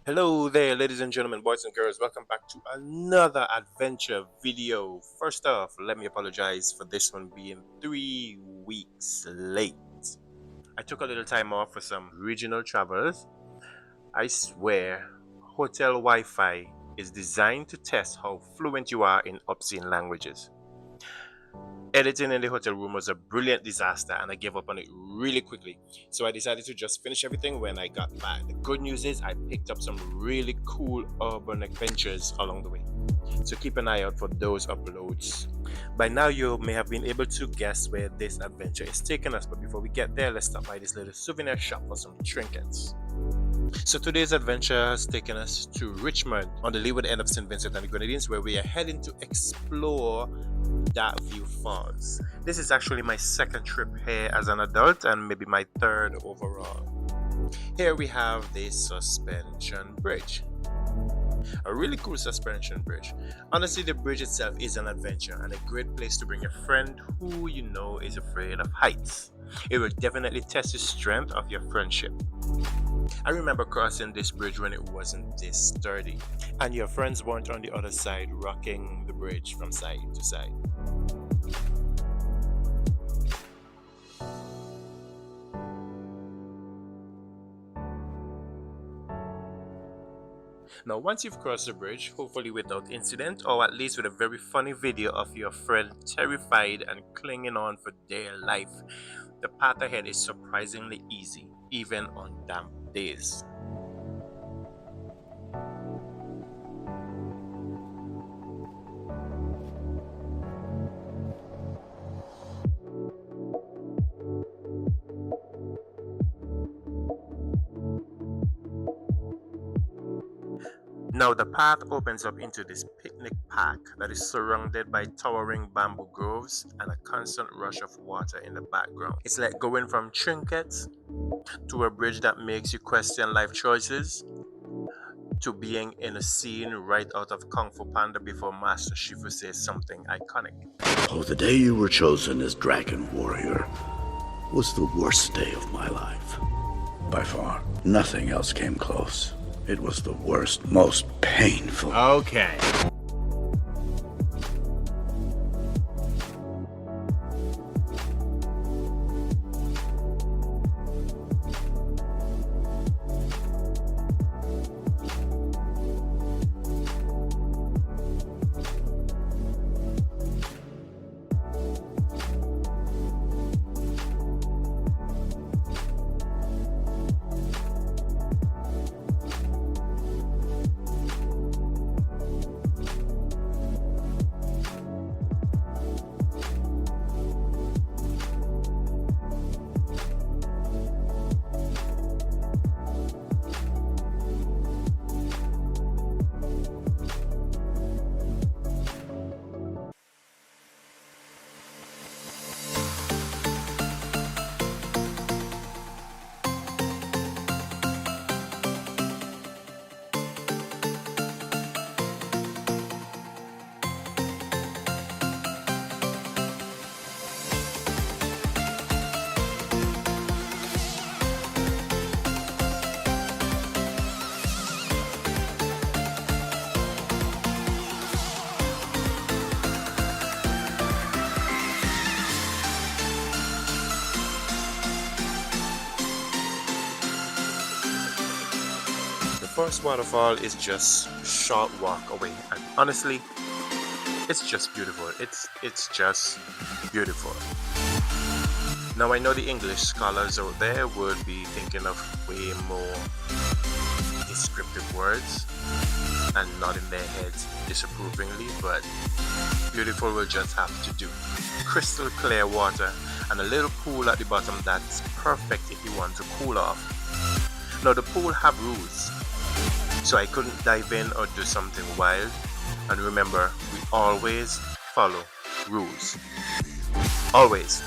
Hello there, ladies and gentlemen, boys and girls. Welcome back to another adventure video. First off, let me apologize for this one being 3 weeks late. I took a little time off for some regional travels. I swear, hotel Wi Fi is designed to test how fluent you are in obscene languages. Editing in the hotel room was a brilliant disaster and I gave up on it really quickly. So I decided to just finish everything when I got back. The good news is I picked up some really cool urban adventures along the way. So keep an eye out for those uploads. By now you may have been able to guess where this adventure is taking us, but before we get there, let's stop by this little souvenir shop for some trinkets. So today's adventure has taken us to Richmond on the Leeward end of St. Vincent and the Grenadines, where we are heading to explore that view falls. This is actually my second trip here as an adult and maybe my third overall. Here we have the suspension bridge. A really cool suspension bridge. Honestly, the bridge itself is an adventure and a great place to bring a friend who you know is afraid of heights. It will definitely test the strength of your friendship. I remember crossing this bridge when it wasn't this sturdy, and your friends weren't on the other side rocking the bridge from side to side. Now, once you've crossed the bridge, hopefully without incident, or at least with a very funny video of your friend terrified and clinging on for dear life, the path ahead is surprisingly easy, even on damp days. Now the path opens up into this picnic park that is surrounded by towering bamboo groves and a constant rush of water in the background. It's like going from trinkets to a bridge that makes you question life choices to being in a scene right out of Kung Fu Panda before Master Shifu says something iconic. Oh, the day you were chosen as Dragon Warrior was the worst day of my life. By far. Nothing else came close. It was the worst, most painful. Okay. The first waterfall is just a short walk away, and honestly, it's just beautiful. It's just beautiful. Now I know the English scholars out there would be thinking of way more descriptive words and nodding their heads disapprovingly, but beautiful will just have to do. Crystal clear water and a little pool at the bottom that's perfect if you want to cool off. Now the pool have rules, so I couldn't dive in or do something wild. And remember, we always follow rules. Always.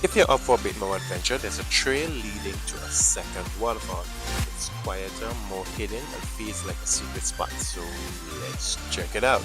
If you're up for a bit more adventure, there's a trail leading to a second waterfall. It's quieter, more hidden, and feels like a secret spot, so let's check it out.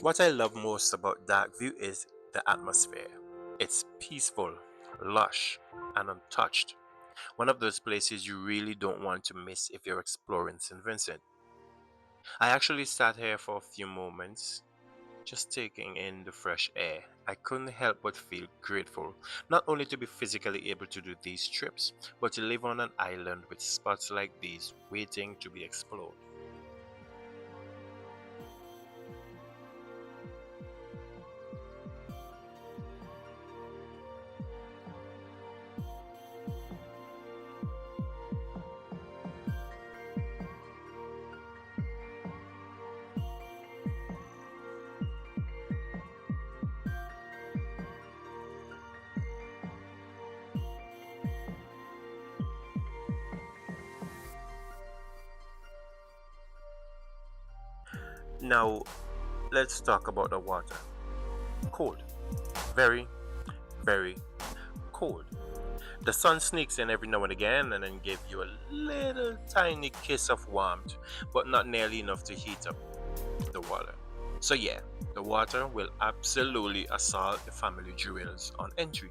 What I love most about Dark View is the atmosphere. It's peaceful, lush, and untouched. One of those places you really don't want to miss if you're exploring St. Vincent. I actually sat here for a few moments, just taking in the fresh air. I couldn't help but feel grateful, not only to be physically able to do these trips, but to live on an island with spots like these waiting to be explored. Now, let's talk about the water. Cold. Very, very cold. The sun sneaks in every now and again and then give you a little tiny kiss of warmth, but not nearly enough to heat up the water. So yeah, the water will absolutely assault the family jewels on entry.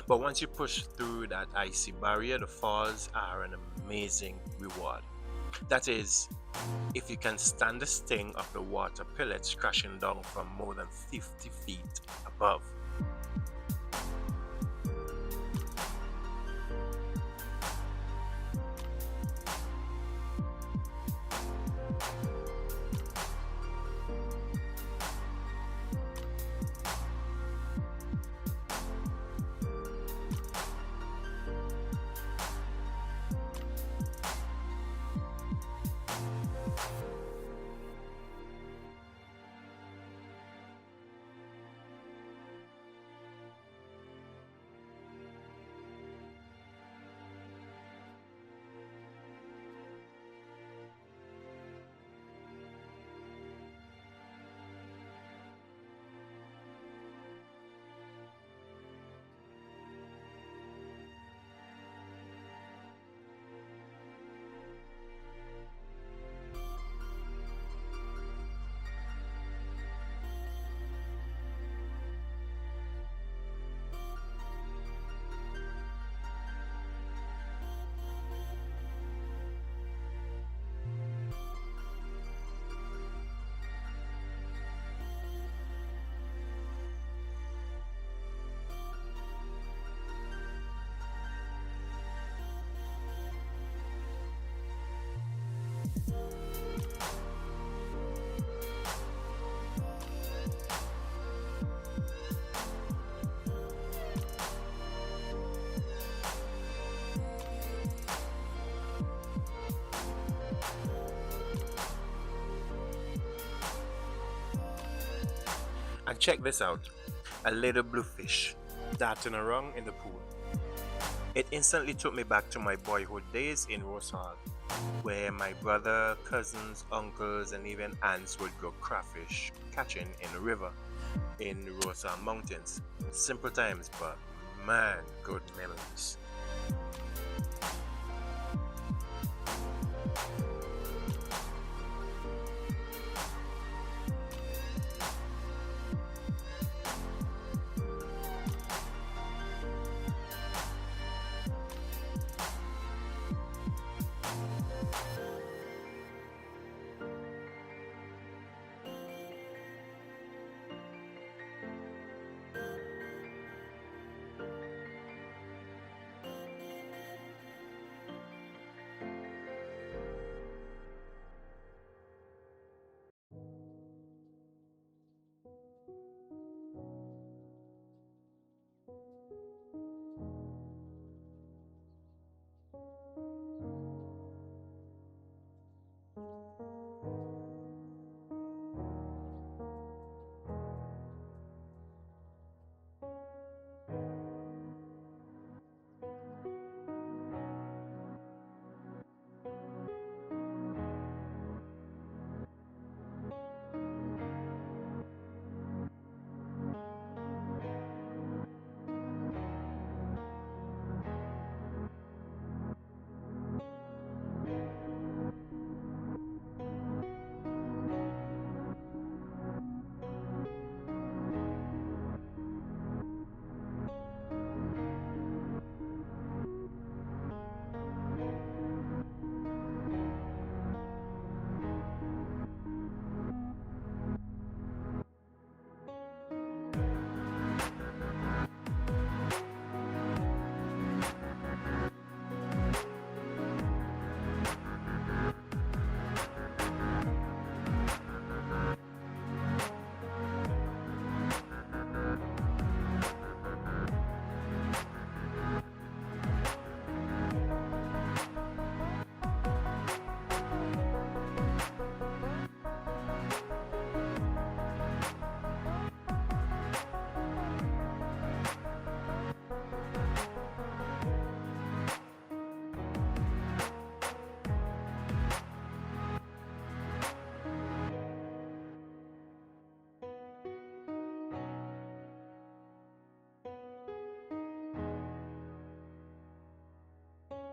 But once you push through that icy barrier, the falls are an amazing reward. That is, if you can stand the sting of the water pellets crashing down from more than 50 feet above. And check this out, a little bluefish darting around in the pool. It instantly took me back to my boyhood days in Rosal, where my brother, cousins, uncles, and even aunts would go crawfish catching in the river in the Rosal Mountains. Simple times, but man, good memories.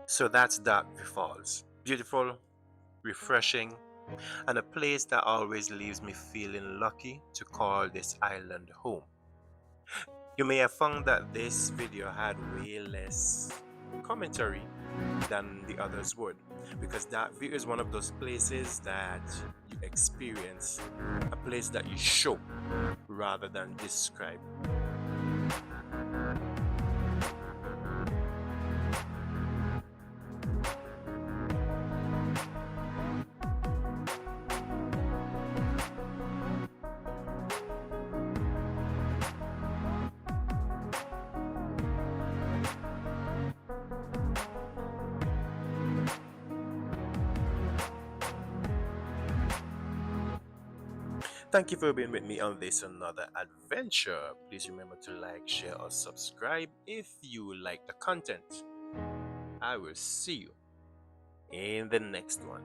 So that's Darkview Falls. Beautiful, refreshing, and a place that always leaves me feeling lucky to call this island home. You may have found that this video had way less commentary than the others would, because that view is one of those places that you experience, a place that you show rather than describe. Thank you for being with me on this another adventure. Please remember to like, share, or subscribe if you like the content. I will see you in the next one.